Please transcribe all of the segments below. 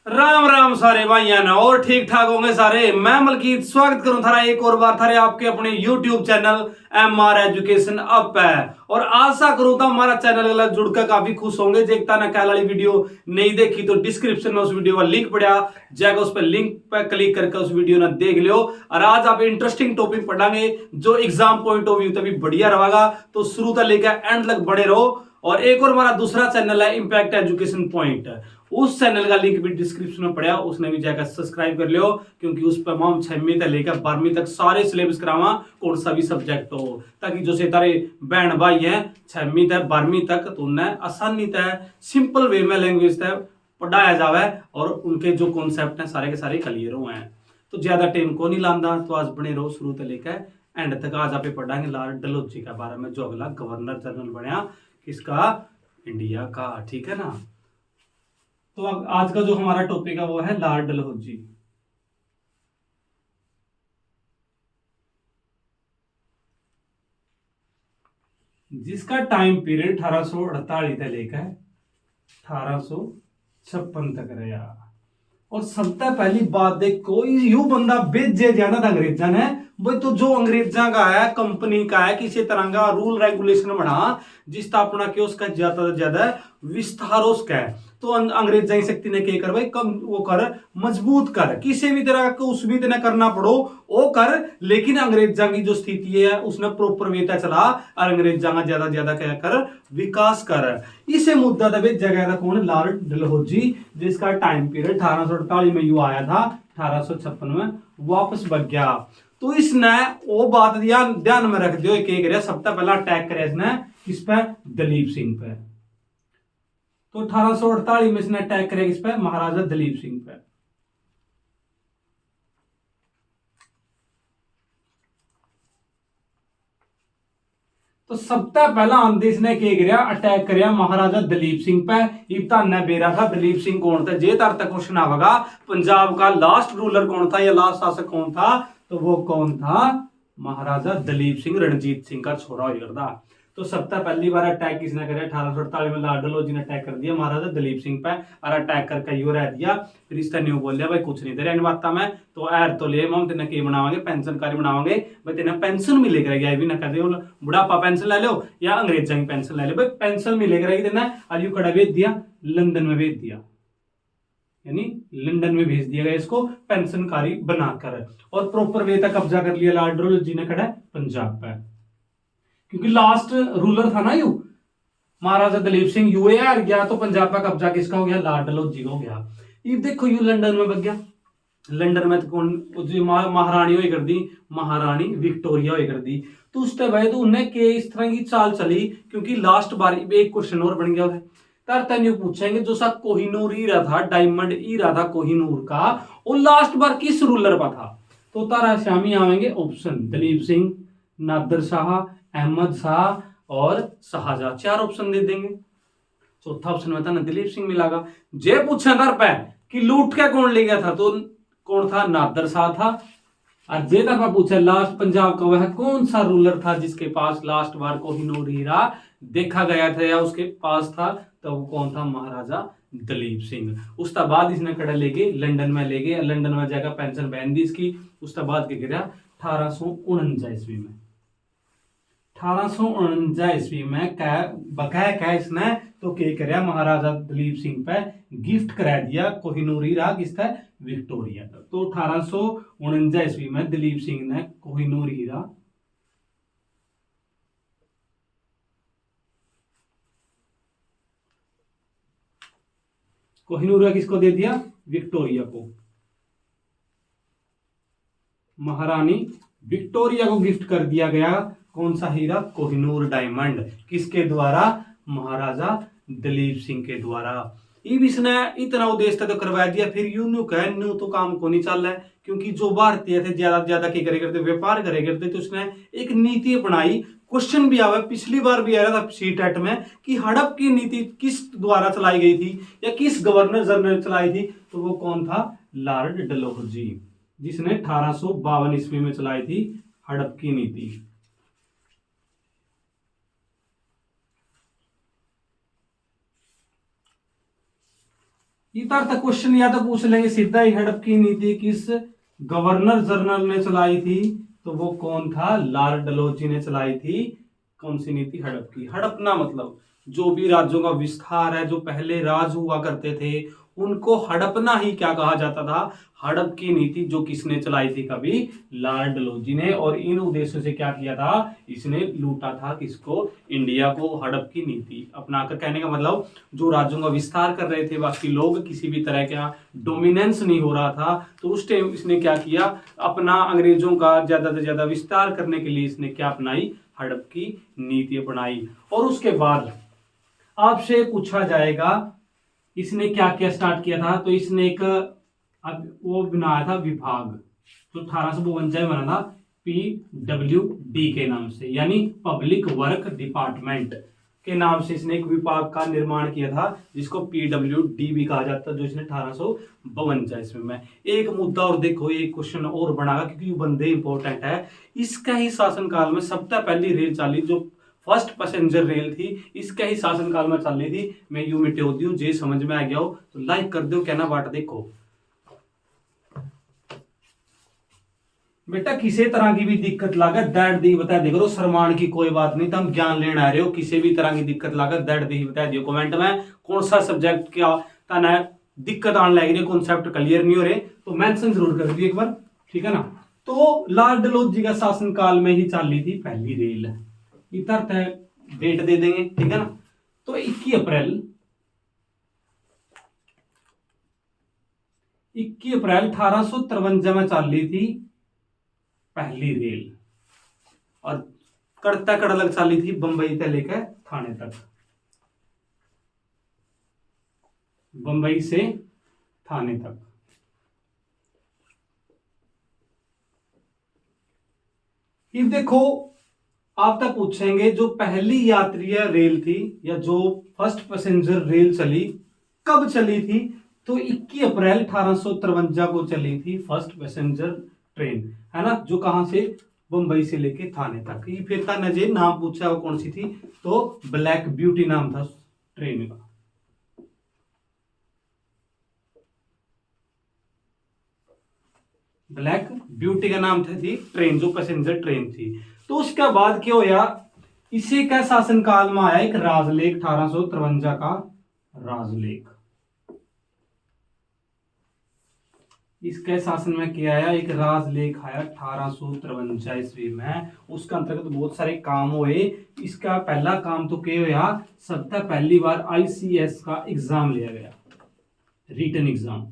राम राम सारे भाइयों ने और ठीक ठाक होंगे सारे। मैं मलकीत स्वागत करूं थारा एक और बार थारे आपके अपने YouTube channel MR education up है। और आशा करूं तो हमारा चैनल वाला जुड़कर काफी खुश होंगे। देखता ना कल वाली वीडियो नहीं देखी तो डिस्क्रिप्शन में उस वीडियो का लिंक पड़ा जाएगा, उस पर लिंक पर क्लिक करके उस वीडियो ना देख लियो। और आज आप इंटरेस्टिंग टॉपिक पढ़ांगे जो एग्जाम पॉइंट ऑफ व्यू तभी बढ़िया रहेगा, तो शुरू तक लेकर एंड तक बने रहो। और एक और हमारा दूसरा चैनल है इंपैक्ट एजुकेशन पॉइंट, उस चैनल का लिंक भी डिस्क्रिप्शन में पड़ा, उसने भी जाकर सब्सक्राइब कर लियो, क्योंकि उस पर हम 6वीं तक लेकर 12वीं तक सारे सिलेबस करावा, कौन सा भी सब्जेक्ट हो, ताकि जो से तारे बहन भाई हैं 6वीं तक 12वीं तक तो उन्हें आसानी तक सिंपल वे में लैंग्वेज तक पढ़ाया जावे और उनके जो कॉन्सेप्ट हैं सारे के सारे क्लियर हुए हैं। तो ज्यादा टाइम को नहीं लादा, तो आज बने रहो शुरू से लेकर एंड तक। आज आप पढ़ाएंगे लॉर्ड डलहौजी के बारे में, जो अगला गवर्नर जनरल बनया किसका, इंडिया का। ठीक है ना। तो अब आज का जो हमारा टॉपिक है वो है लॉर्ड डलहौजी। जिसका टाइम पीरियड 1848 से लेकर 1856 तक रहा। और सबसे पहली बात देख, कोई यू बंदा भेजे जाना था अंग्रेजा ने भाई, तो जो अंग्रेजा का है, कंपनी का है, किसी तरह का रूल रेगुलेशन बना जिस स्थापना के उसका ज्यादा से ज्यादा विस्तार उसका है। तो अंग्रेजा की शक्ति ने क्या कर भाई, कम वो कर, मजबूत कर, किसी भी तरह को उस भी तरह करना पड़ो वो कर, लेकिन अंग्रेजा की जो स्थिति है उसने प्रॉपर वेता चला और अंग्रेजा का ज्यादा क्या कर, विकास कर। इसे मुद्दा दबे जगह कौन, लॉर्ड डलहौजी, जिसका टाइम पीरियड 1848 में यू आया था, 1856 में वापस बग गया। तो इसने वो बात ध्यान में रख दियो, सबसे पहला अटैक करे इसने किस पे, दलीप सिंह पे। तो 1848 में इसने अटैक करेगा किस पे, महाराजा दलीप सिंह पे। तो सबसे पहला आंदेश ने क्या किया, अटैक करिया महाराजा दलीप सिंह पे। इब्ता ने बेरा था दलीप सिंह कौन था, जे तार तक क्वेश्चन आवेगा पंजाब का लास्ट रूलर कौन था या लास्ट शासक कौन था, तो वो कौन था, महाराजा दलीप सिंह, रणजीत सिंह का छोरा हो करता। तो सबसे पहली बार अटैक किसने करा, 1848 में लॉर्ड डलहौजी ने अटैक कर दिया महाराजा दलीप सिंह पे। और अटैक करके यो रह दिया, फिर इसने न्यू बोल दिया भाई कुछ नहीं तेरे इन बात में, तो एर तो ले हम तेने के बनावांगे, पेंशनकारी बनावांगे भाई, तेने पेंशन मिलेगा या भी ना कर दे, बुढ़ापा पेंशन ले लो या अंग्रेजा की पेंशन ले लो भाई, पेंशन मिलेगा तेना। और यू कड़ा भेज दिया, लंदन में भेज दिया, यानी लंदन में भेज दिया गया इसको पेंशनकारी बनाकर। और प्रॉपर वे तक कब्जा कर लिया लॉर्ड डलहौजी ने खड़ा पंजाब पे, क्योंकि लास्ट रूलर था ना यू महाराजा दलीप सिंह, यूए हार गया तो पंजाब का कब्जा किसका हो गया, लॉर्ड डलहौजी का हो गया। ये देखो यू लंदन में बग गया, लंदन में तो कौन जो महारानी हुई कर दी, महारानी विक्टोरिया हुई कर दी। तो उसके बाद उन्हें के इस तरह की चाल चली, क्योंकि लास्ट बार एक क्वेश्चन और बन गया है तार तन्यू पूछेंगे, जो सा कोहिनूर हीरा था, डायमंड हीरा था कोहिनूर का, वो लास्ट बार किस रूलर पर था। तो तारा शामी आवेंगे ऑप्शन, दलीप सिंह, नादिर शाह, अहमद शाह और शाहजहां, 4 ऑप्शन दे देंगे। चौथा ऑप्शन में था ना दलीप सिंह मिलागा। जे पूछा दर पे कि लूट के कौन ले गया था, तो कौन था, नादिर शाह था। और जे तरफा पूछा लास्ट पंजाब का वह कौन सा रूलर था जिसके पास लास्ट बार कोहिनूर हीरा देखा गया था या उसके पास था, तो वो कौन था, महाराजा दलीप सिंह। उसके बाद इसने कड़ा लेके लंदन में ले गए, लंदन में जाकर पेंशन बहन दी इसकी। उसके बाद क्या गिरा, 1849 ईस्वी में, 1849 ईस्वी में बकाया क्या इसने, तो क्या कराया, महाराजा दलीप सिंह पे गिफ्ट करा दिया कोहिनूर हीरा किसका, विक्टोरिया का। तो 1849 ईस्वी में दलीप सिंह ने कोहिनूर हीरा किसको दे दिया, विक्टोरिया को, महारानी विक्टोरिया को गिफ्ट कर दिया गया। कौन सा हीरा, कोहिनूर डायमंड, किसके द्वारा, महाराजा दलीप सिंह के द्वारा। इसने इतना उद्देश्य तो करवा दिया, फिर यूं कह न्यू तो काम को नहीं चल रहा है, क्योंकि जो भारतीय थे ज्यादा क्या करे करते, व्यापार करे करते। तो उसने एक नीति अपनाई, क्वेश्चन भी आया, पिछली बार भी आया था सीटेट में, कि हड़प की नीति किस द्वारा चलाई गई थी या किस गवर्नर जनरल चलाई थी, तो वो कौन था, लॉर्ड डलहौजी, जिसने 1852 ईस्वी में चलाई थी हड़प की नीति। इधर तक क्वेश्चन या तो पूछ लेंगे सीधा ही, हड़प की नीति किस गवर्नर जनरल ने चलाई थी, तो वो कौन था, लॉर्ड डलहौजी ने चलाई थी। कौन सी नीति, हड़प की। हड़पना मतलब जो भी राज्यों का विस्तार है, जो पहले राज हुआ करते थे, उनको हड़पना ही क्या कहा जाता था, हड़प की नीति। जो किसने चलाई थी, कभी लॉर्ड डलहौजी ने, और इन उद्देश्यों से क्या किया था, इसने लूटा था किसको, इंडिया को। हड़प की नीति अपनाकर, कहने का मतलब जो राज्यों का विस्तार कर रहे थे बाकी लोग, किसी भी तरह का डोमिनेंस नहीं हो रहा था, तो उस टाइम इसने क्या किया, अपना अंग्रेजों का ज्यादा से ज्यादा विस्तार करने के लिए इसने क्या अपनाई, हड़प की नीति अपनाई। और उसके बाद आपसे पूछा जाएगा इसने क्या क्या स्टार्ट किया था, तो इसने एक वो बनाया था विभाग, तो 1852 में बना था, PWD के नाम से, यानी पब्लिक वर्क डिपार्टमेंट के नाम से इसने एक विभाग का निर्माण किया था, जिसको PWD भी कहा जाता है, जो इसने 1852 में। एक मुद्दा और देखो, एक क्वेश्चन और बनागा क्योंकि ये बंदे इंपॉर्टेंट है। इसका ही शासनकाल में सबसे पहली रेल चाली, जो फर्स्ट पैसेंजर रेल थी, इसका ही शासनकाल में चल रही थी। मैं यू मिटे दी हूँ, जे समझ में आ गया हो तो लाइक कर दो, कहना बाट देखो बेटा। किसी तरह की भी दिक्कत लागत दैट दी बता दे करो, शर्मान की कोई बात नहीं, तुम ज्ञान लेने आ रहे हो। किसी भी तरह की दिक्कत लागत दैट दी बता दियो कमेंट में, कौन सा सब्जेक्ट क्या तना दिक्कत आने लग रही है, कॉन्सेप्ट क्लियर नहीं हो रहे तो मेंशन जरूर कर दिए एक बार, ठीक है ना। तो लॉर्ड डलहौजी का शासनकाल में ही चली थी पहली रेल, इधर तय डेट दे देंगे, ठीक है ना। तो 21 अप्रैल 1853 में चली थी पहली रेल, और कड़ता कड़लक चली थी बंबई से लेकर थाने तक, बंबई से थाने तक। ये देखो आप तक पूछेंगे जो पहली यात्रीय रेल थी, या जो फर्स्ट पैसेंजर रेल चली, कब चली थी, तो 21 अप्रैल 1853 को चली थी फर्स्ट पैसेंजर ट्रेन, है ना, जो कहां से, बंबई से लेके थाने तक। ये फिर था नजे नाम पूछा वो कौन सी थी, तो ब्लैक ब्यूटी नाम था ट्रेन का। ब्लैक ब्यूटी का नाम थी ट्रेन, जो पैसेंजर ट्रेन थी। तो उसके बाद क्या होया, इसी का शासनकाल में आया एक राजलेख, 1853 का राजलेख। इसके शासन में क्या आया, एक राजलेख आया 1853 ईस्वी में। उसके अंतर्गत बहुत सारे काम हुए। इसका पहला काम तो क्या हुआ, सबसे पहली बार ICS का एग्जाम लिया गया, रिटन एग्जाम।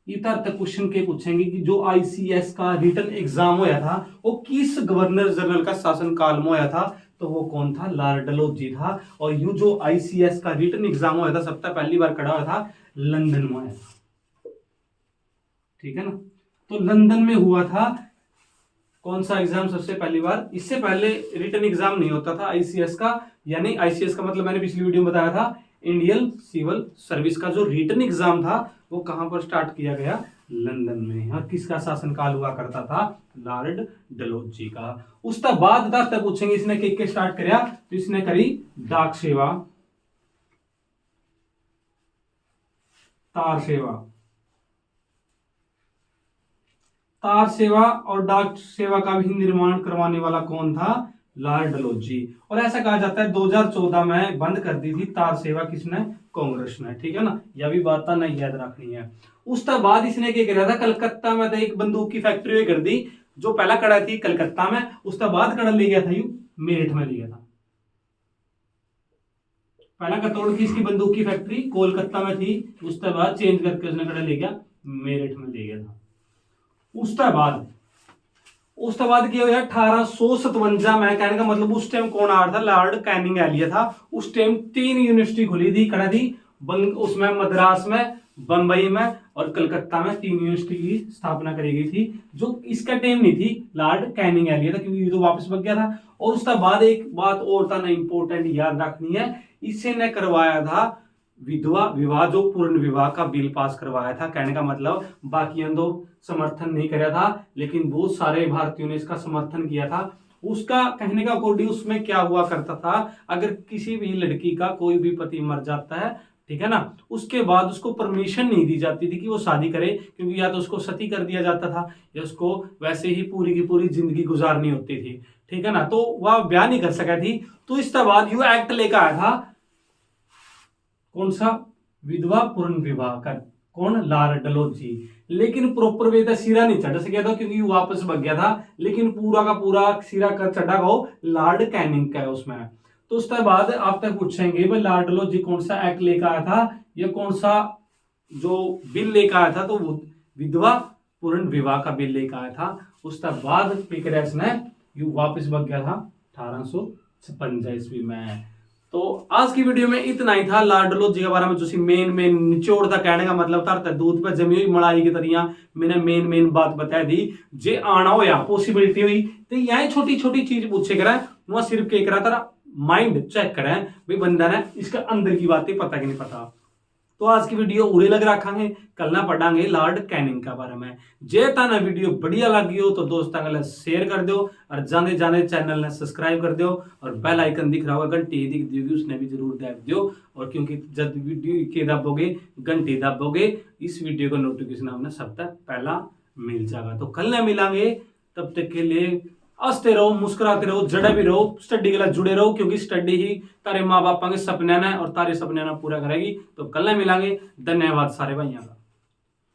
इधर तक क्वेश्चन के पूछेंगे कि जो ICS का रिटन एग्जाम होया था वो किस गवर्नर जनरल का शासन काल में होया था, तो वो कौन था, लॉर्ड डलहौजी था। और यू जो ICS का रिटन एग्जाम होया था सबसे पहली बार खड़ा हुआ था लंदन में होया था, ठीक है ना। तो लंदन में हुआ था कौन सा एग्जाम सबसे पहली बार, इससे पहले रिटन एग्जाम नहीं होता था ICS का, यानी ICS का मतलब मैंने पिछली वीडियो में बताया था, इंडियन सिविल सर्विस का जो रिटन एग्जाम था वो कहां पर स्टार्ट किया गया, लंदन में। और किसका शासनकाल हुआ करता था, लॉर्ड डलहौजी का। उसके बाद तक पूछेंगे इसने के स्टार्ट किया, तो इसने करी डाक सेवा, तार सेवा, तार सेवा और डाक सेवा का भी निर्माण करवाने वाला कौन था, लॉर्ड डलहौजी। और ऐसा कहा जाता है 2014 में बंद कर दी थी तार सेवा, किसने, कांग्रेस ने, ठीक है ना। यह भी बात नहीं याद रखनी है। उसके बाद इसने क्या किया था, कलकत्ता में एक बंदूक की फैक्ट्री कर दी, जो पहला कड़ा थी कलकत्ता में, उसके बाद कड़ा ले गया था यू मेरठ में लिया था। पहला कतौड़ की इसकी बंदूक की फैक्ट्री कोलकाता में थी, उसके बाद चेंज करके उसने कड़ा ले गया मेरठ में ले गया था। उसके बाद क्या हुआ 1857 में, कहने का मतलब उस टाइम कौन आ रहा था, लॉर्ड कैनिंग एलिया था। उस टाइम 3 यूनिवर्सिटी खुली थी, कड़ा थी उसमें मद्रास में, बंबई में और कलकत्ता में, 3 यूनिवर्सिटी की स्थापना करी गई थी। जो इसका टाइम नहीं थी लॉर्ड कैनिंग एलिया था, क्योंकि ये तो वापस भाग गया था। और उसके बाद एक बात और था ना इंपॉर्टेंट याद रखनी है, इसे ने करवाया था विधवा विवाह, जो पूर्ण विवाह का बिल पास करवाया था। कहने का मतलब बाकी तो समर्थन नहीं कराया था, लेकिन बहुत सारे भारतीयों ने इसका समर्थन किया था। उसका कहने का अकॉर्डिंग उसमें क्या हुआ करता था, अगर किसी भी लड़की का कोई भी पति मर जाता है, ठीक है ना। उसके बाद उसको परमिशन नहीं दी जाती थी कि वो शादी करे, क्योंकि या तो उसको सती कर दिया जाता था या उसको वैसे ही पूरी की पूरी जिंदगी गुजारनी होती थी, ठीक है ना। तो वह ब्याह नहीं कर सका थी। तो इसके बाद यू एक्ट लेकर आया था कौन सा, विधवा पुनर्विवाह का, कौन, लॉर्ड डलहौजी। लेकिन प्रॉपर वे तो सिरा नहीं चढ़ सका था क्योंकि वो वापस भाग गया था, लेकिन पूरा का पूरा सिरा कर चढ़ा गो लॉर्ड कैनिंग का है उसमें। तो उसके बाद आप तक पूछेंगे भाई लॉर्ड डलहौजी कौन सा एक्ट लेकर आया था या कौन सा जो बिल लेकर आया था, तो वो विधवा पुनर्विवाह का बिल लेकर आया था। उसके बाद पिकरेस ने यू वापस भाग गया था 1856 ईस्वी में। तो आज की वीडियो में इतना ही था लॉर्ड डलहौजी के बारे में, जो मेन निचोड़ था, कहने का मतलब था दूध पे जमी हुई मलाई की तरह मैंने मेन बात बता दी। जे आना हो या पॉसिबिलिटी हुई तो यही छोटी छोटी चीज पूछे करा, वहां सिर्फ कह करा तारा माइंड चेक करें भाई बंदा ने इसका अंदर की बातें पता कि नहीं पता। तो आज की वीडियो उरे लग रखांगे, कल ना पढ़ांगे लॉर्ड कैनिंग का बारे में। जे ताना वीडियो बढ़िया लगी हो तो दोस्तों के शेयर कर दो और जाने जाने चैनल ने सब्सक्राइब कर दो और बेल आइकन दिख रहा होगा घंटी दिख दी होगी उसने भी जरूर दब दो। और क्योंकि जब वीडियो के दबोगे घंटी दबोगे इस वीडियो का नोटिफिकेशन आपने सबसे पहला मिल जाएगा। तो कल ना मिलांगे, तब तक के लिए हंसते रहो, मुस्कुराते रहो, जड़े भी रहो, स्टडी के लिए जुड़े रहो, क्योंकि स्टडी ही तारे माँ बापा के सपने ने और तारे सपने ने पूरा करेगी। तो कल मिलांगे। धन्यवाद सारे भाइयों का।